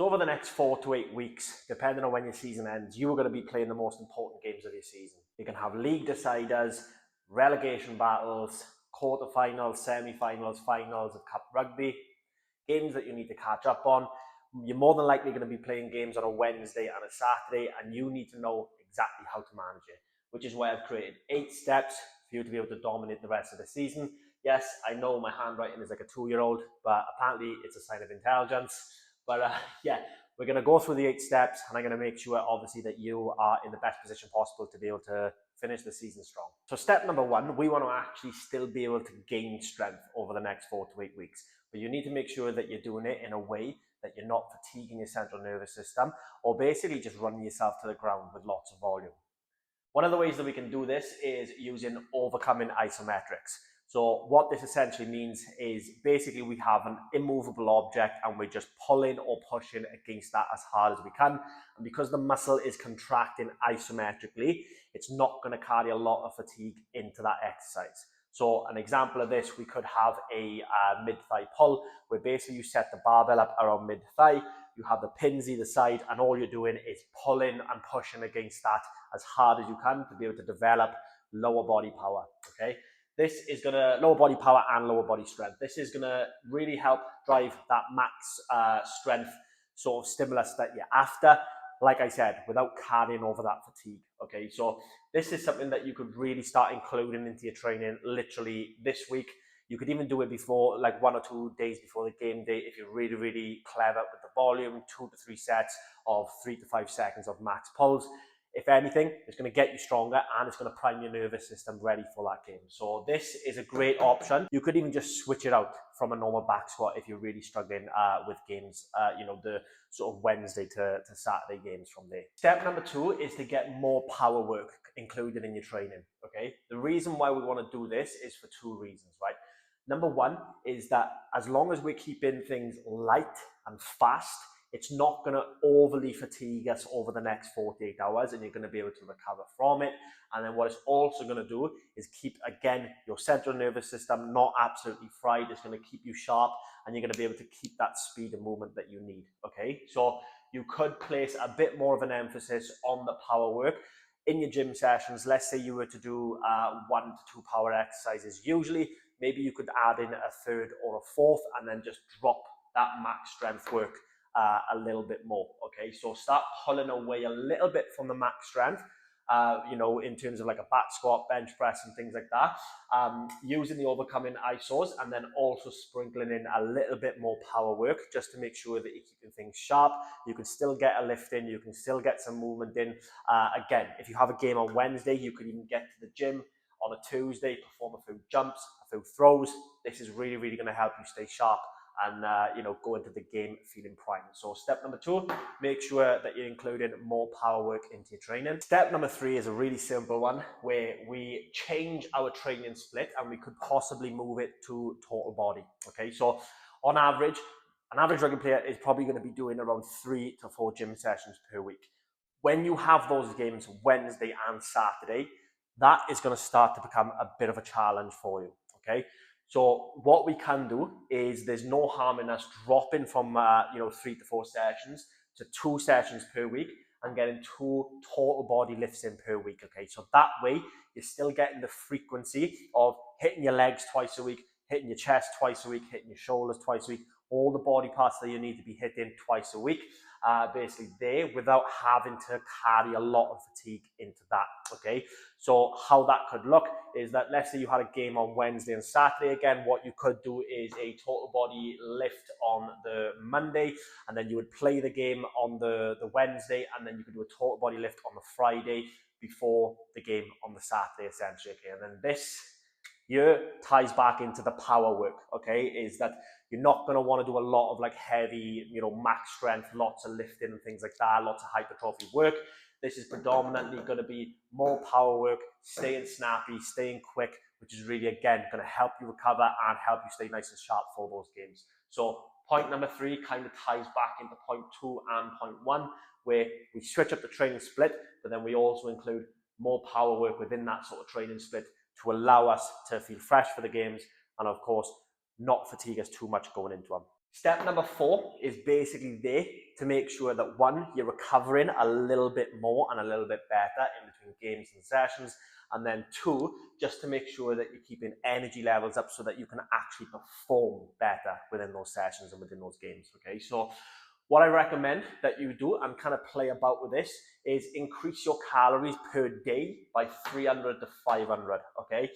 So over the next 4 to 8 weeks, depending on when your season ends, you are going to be playing the most important games of your season. You can have league deciders, relegation battles, quarterfinals, semi-finals, finals of Cup Rugby, games that you need to catch up on. You're more than likely going to be playing games on a Wednesday and a Saturday, and you need to know exactly how to manage it, which is why I've created 8 steps for you to be able to dominate the rest of the season. Yes, I know my handwriting is like a 2-year-old, but apparently it's a sign of intelligence. But yeah, we're going to go through the 8 steps, and I'm going to make sure, obviously, that you are in the best position possible to be able to finish the season strong. So step number 1, we want to actually still be able to gain strength over the next 4 to 8 weeks. But you need to make sure that you're doing it in a way that you're not fatiguing your central nervous system, or basically just running yourself to the ground with lots of volume. One of the ways that we can do this is using overcoming isometrics. So what this essentially means is basically we have an immovable object and we're just pulling or pushing against that as hard as we can. And because the muscle is contracting isometrically, it's not going to carry a lot of fatigue into that exercise. So an example of this, we could have a mid-thigh pull, where basically you set the barbell up around mid-thigh, you have the pins either side, and all you're doing is pulling and pushing against that as hard as you can to be able to develop lower body power, okay? This is going to, lower body power and lower body strength. This is going to really help drive that max strength sort of stimulus that you're after, like I said, without carrying over that fatigue, okay? So this is something that you could really start including into your training literally this week. You could even do it before, like 1 or 2 days before the game day, if you're really, really clever with the volume, 2 to 3 sets of 3 to 5 seconds of max pulls. If anything, it's going to get you stronger and it's going to prime your nervous system ready for that game. So this is a great option. You could even just switch it out from a normal back squat if you're really struggling with games, the sort of Wednesday to Saturday games from there. Step number 2 is to get more power work included in your training, okay? The reason why we want to do this is for 2 reasons, right? Number 1 is that as long as we're keeping things light and fast, it's not going to overly fatigue us over the next 48 hours, and you're going to be able to recover from it. And then what it's also going to do is keep, again, your central nervous system not absolutely fried. It's going to keep you sharp, and you're going to be able to keep that speed and movement that you need, okay? So you could place a bit more of an emphasis on the power work in your gym sessions. Let's say you were to do 1 to 2 power exercises. Usually, maybe you could add in a 3rd or a 4th and then just drop that max strength work a little bit more, okay? So start pulling away a little bit from the max strength, in terms of like a back squat, bench press and things like that, using the overcoming ISOs, and then also sprinkling in a little bit more power work just to make sure that you're keeping things sharp. You can still get a lift in, you can still get some movement in. Again, if you have a game on Wednesday, you could even get to the gym on a Tuesday, perform a few jumps, a few throws. This is really, really going to help you stay sharp and go into the game feeling primed. So step number 2, make sure that you're including more power work into your training. Step number 3 is a really simple one, where we change our training split and we could possibly move it to total body, okay? So on average, an average rugby player is probably going to be doing around 3 to 4 gym sessions per week. When you have those games Wednesday and Saturday, that is going to start to become a bit of a challenge for you, okay? So what we can do is, there's no harm in us dropping from 3 to 4 sessions to 2 sessions per week and getting 2 total body lifts in per week, okay? So that way you're still getting the frequency of hitting your legs twice a week, hitting your chest twice a week, hitting your shoulders twice a week, all the body parts that you need to be hitting twice a week, basically there, without having to carry a lot of fatigue into that, okay? So how that could look is that, let's say you had a game on Wednesday and Saturday. Again, what you could do is a total body lift on the Monday, and then you would play the game on the Wednesday, and then you could do a total body lift on the Friday before the game on the Saturday, essentially, okay? And then this here ties back into the power work, okay? Is that you're not going to want to do a lot of like heavy, max strength, lots of lifting and things like that, lots of hypertrophy work. This is predominantly going to be more power work, staying snappy, staying quick, which is really, again, going to help you recover and help you stay nice and sharp for those games. So point number 3 kind of ties back into point 2 and point 1, where we switch up the training split, but then we also include more power work within that sort of training split to allow us to feel fresh for the games and, of course, not fatigue us too much going into them. Step number 4 is basically there to make sure that one, you're recovering a little bit more and a little bit better in between games and sessions. And then 2, just to make sure that you're keeping energy levels up so that you can actually perform better within those sessions and within those games. Okay, so what I recommend that you do and kind of play about with this is increase your calories per day by 300 to 500. Okay,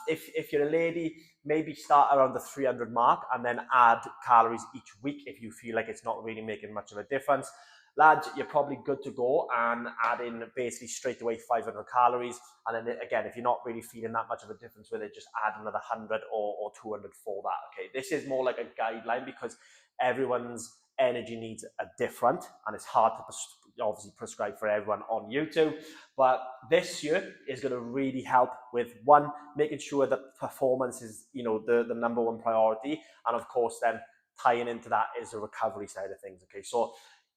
if you're a lady, maybe start around the 300 mark and then add calories each week if you feel like it's not really making much of a difference. Lads, you're probably good to go and add in basically straight away 500 calories. And then again, if you're not really feeling that much of a difference with it, just add another 100 or 200 for that. Okay, this is more like a guideline because everyone's energy needs are different and it's hard to obviously prescribe for everyone on YouTube. But this year is going to really help with one, making sure that performance is, you know, the number one priority. And of course, then tying into that is the recovery side of things. Okay, so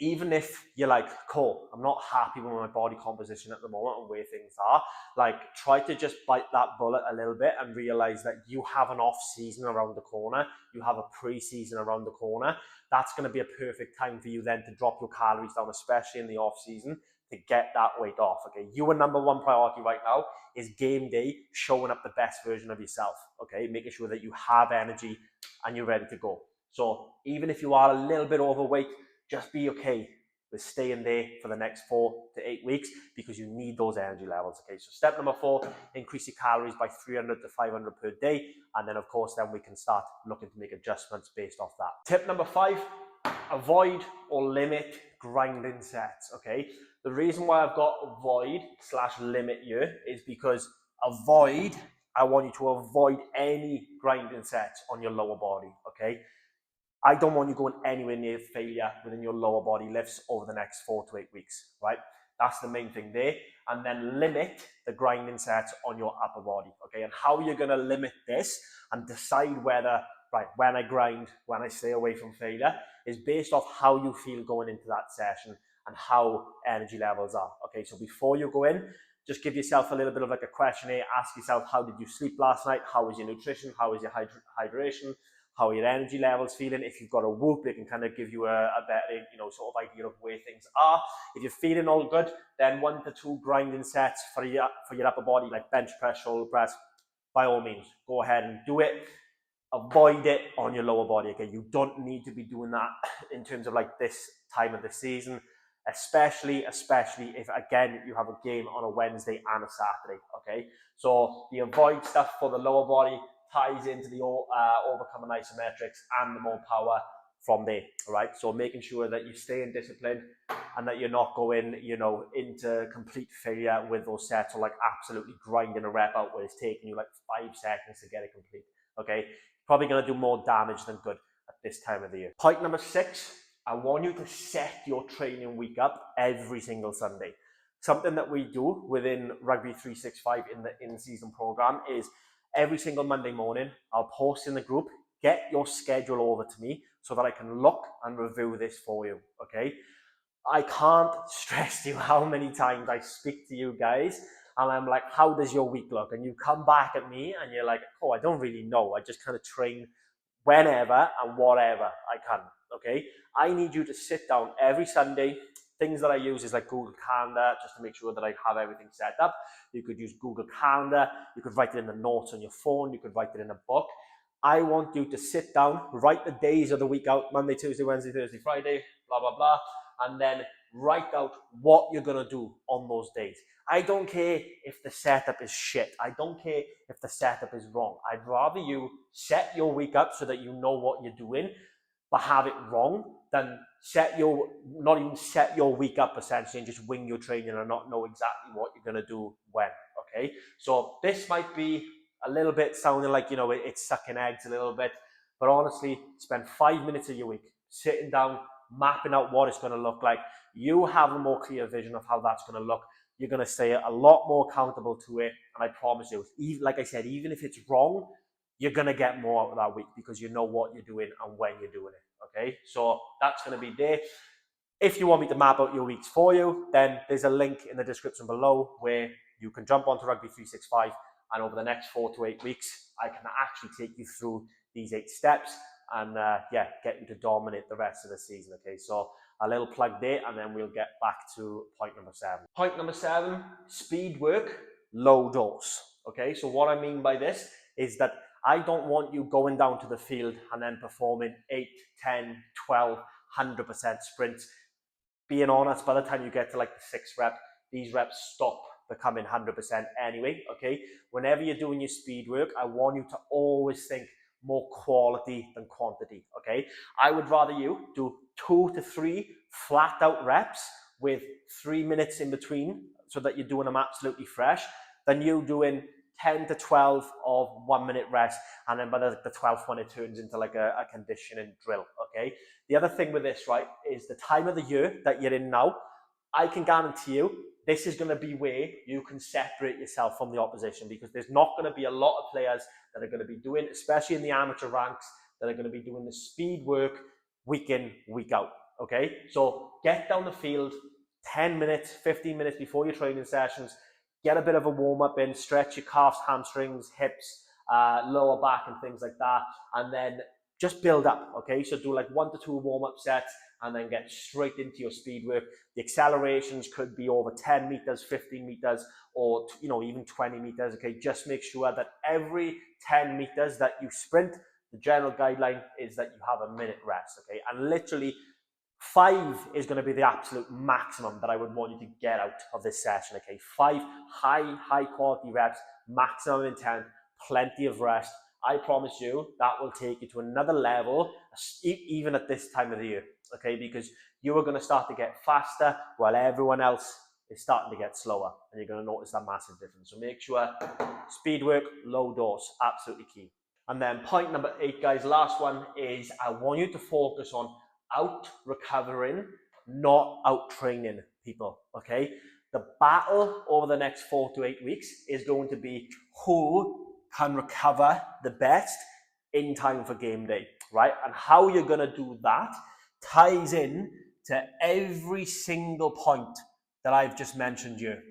even if you're like, cool, I'm not happy with my body composition at the moment and where things are, like try to just bite that bullet a little bit and realize that you have an off season around the corner, you have a pre-season around the corner. That's going to be a perfect time for you then to drop your calories down, especially in the off season, to get that weight off. Okay, your number one priority right now is game day, showing up the best version of yourself. Okay, making sure that you have energy and you're ready to go. So even if you are a little bit overweight, just be okay with staying there for the next 4 to 8 weeks because you need those energy levels. Okay, so step number 4, increase your calories by 300 to 500 per day. And then of course, then we can start looking to make adjustments based off that. Tip number 5, avoid or limit grinding sets. Okay, the reason why I've got avoid / limit here is because avoid, I want you to avoid any grinding sets on your lower body. Okay, I don't want you going anywhere near failure within your lower body lifts over the next 4 to 8 weeks, right? That's the main thing there. And then limit the grinding sets on your upper body, okay? And how you're going to limit this and decide whether, right, when I grind, when I stay away from failure, is based off how you feel going into that session and how energy levels are, okay? So before you go in, just give yourself a little bit of like a questionnaire. Ask yourself, how did you sleep last night? How was your nutrition? How was your hydration? How are your energy levels feeling? If you've got a whoop, it can kind of give you a better, you know, sort of idea of where things are. If you're feeling all good, then 1 to 2 grinding sets for your upper body, like bench press, shoulder press. By all means, go ahead and do it. Avoid it on your lower body. Okay, you don't need to be doing that in terms of like this time of the season, especially if again you have a game on a Wednesday and a Saturday. Okay, so the avoid stuff for the lower body ties into the overcoming isometrics and the more power from there. All right, so making sure that you stay in discipline and that you're not going, you know, into complete failure with those sets or like absolutely grinding a rep out where it's taking you like 5 seconds to get it complete. Okay, probably going to do more damage than good at this time of the year. Point number 6, I want you to set your training week up every single Sunday. Something that we do within Rugby 365 in the in-season program is every single Monday morning, I'll post in the group, get your schedule over to me so that I can look and review this for you, okay? I can't stress to you how many times I speak to you guys and I'm like, how does your week look? And you come back at me and you're like, oh, I don't really know. I just kind of train whenever and whatever I can, okay? I need you to sit down every Sunday. Things that I use is like Google Calendar, just to make sure that I have everything set up. You could use Google Calendar. You could write it in the notes on your phone. You could write it in a book. I want you to sit down, write the days of the week out, Monday, Tuesday, Wednesday, Thursday, Friday, blah, blah, blah, and then write out what you're going to do on those days. I don't care if the setup is shit. I don't care if the setup is wrong. I'd rather you set your week up so that you know what you're doing, but have it wrong than not even set your week up essentially and just wing your training and not know exactly what you're going to do when, okay? So this might be a little bit sounding like, you know, it's sucking eggs a little bit, but honestly, spend 5 minutes of your week sitting down, mapping out what it's going to look like. You have a more clear vision of how that's going to look. You're going to stay a lot more accountable to it, and I promise you, like I said, even if it's wrong, you're going to get more out of that week because you know what you're doing and when you're doing it, okay? So that's going to be there. If you want me to map out your weeks for you, then there's a link in the description below where you can jump onto Rugby 365, and over the next 4 to 8 weeks, I can actually take you through these 8 steps and yeah, get you to dominate the rest of the season. Okay, so a little plug there, and then we'll get back to point number 7. Point number 7, speed work, low dose. Okay, so what I mean by this is that I don't want you going down to the field and then performing 8, 10, 12, 100% sprints. Being honest, by the time you get to like the 6th rep, these reps stop becoming 100% anyway, okay? Whenever you're doing your speed work, I want you to always think more quality than quantity, okay? I would rather you do 2 to 3 flat out reps with 3 minutes in between so that you're doing them absolutely fresh than you doing 10 to 12 of 1 minute rest, and then by the 12th one it turns into like a conditioning drill, okay? The other thing with this, right, is the time of the year that you're in now, I can guarantee you this is going to be where you can separate yourself from the opposition, because there's not going to be a lot of players that are going to be doing, especially in the amateur ranks, that are going to be doing the speed work week in, week out, okay? So get down the field 10 minutes, 15 minutes before your training sessions, get a bit of a warm-up in, stretch your calves, hamstrings, hips, lower back and things like that, and then just build up, okay? So do like 1 to 2 warm-up sets and then get straight into your speed work. The accelerations could be over 10 meters, 15 meters, or even 20 meters, okay? Just make sure that every 10 meters that you sprint, the general guideline is that you have a minute rest, okay? And literally 5 is going to be the absolute maximum that I would want you to get out of this session, okay? 5 high quality reps, maximum intent, plenty of rest. I promise you that will take you to another level, even at this time of the year, okay? Because you are going to start to get faster while everyone else is starting to get slower, and you're going to notice that massive difference. So make sure speed work, low dose, absolutely key. And then point number 8, guys, last one, is I want you to focus on out recovering, not out training people, okay? The battle over the next 4 to 8 weeks is going to be who can recover the best in time for game day, right? And how you're going to do that ties in to every single point that I've just mentioned here.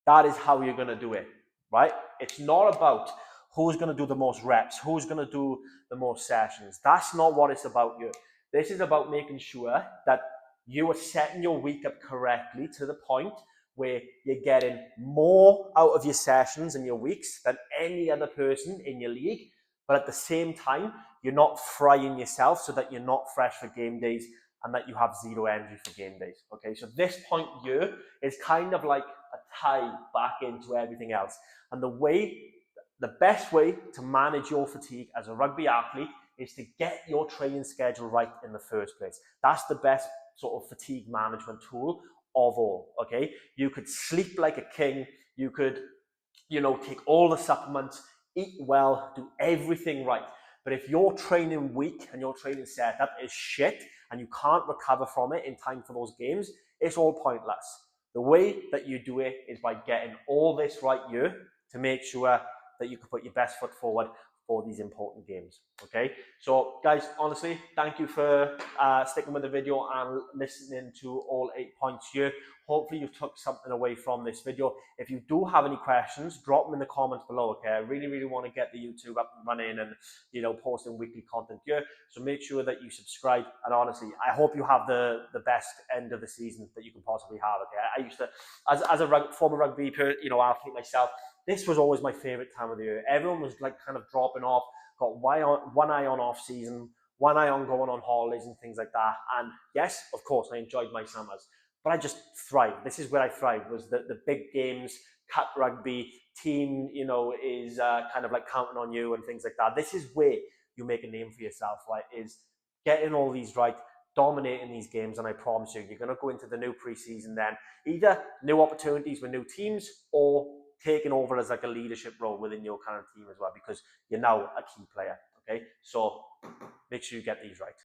That is how you're going to do it, right? It's not about who's going to do the most reps, who's going to do the most sessions. That's not what it's about here. This is about making sure that you are setting your week up correctly to the point where you're getting more out of your sessions and your weeks than any other person in your league. But at the same time, you're not frying yourself so that you're not fresh for game days and that you have zero energy for game days. Okay, so this point here is kind of like a tie back into everything else. And the best way to manage your fatigue as a rugby athlete is to get your training schedule right in the first place. That's the best sort of fatigue management tool of all, okay? You could sleep like a king, you could, take all the supplements, eat well, do everything right. But if your training week and your training setup is shit and you can't recover from it in time for those games, it's all pointless. The way that you do it is by getting all this right here to make sure that you can put your best foot forward for these important games, okay? So guys, honestly, thank you for sticking with the video and listening to all 8 points here. Hopefully you took something away from this video. If you do have any questions, drop them in the comments below, okay? I really want to get the YouTube up and running and, posting weekly content here. So make sure that you subscribe. And honestly, I hope you have the best end of the season that you can possibly have, okay? I used to, as a former rugby athlete myself, this was always my favorite time of the year. Everyone was like kind of dropping off, got one eye on off season, one eye on going on holidays and things like that. And yes, of course, I enjoyed my summers, but I just thrived. This is where I thrived, was the big games, cut rugby, team, is kind of like counting on you and things like that. This is where you make a name for yourself, right? Is getting all these right, dominating these games, and I promise you're going to go into the new preseason then, either new opportunities with new teams or taking over as like a leadership role within your current team as well, because you're now a key player, okay? So make sure you get these right.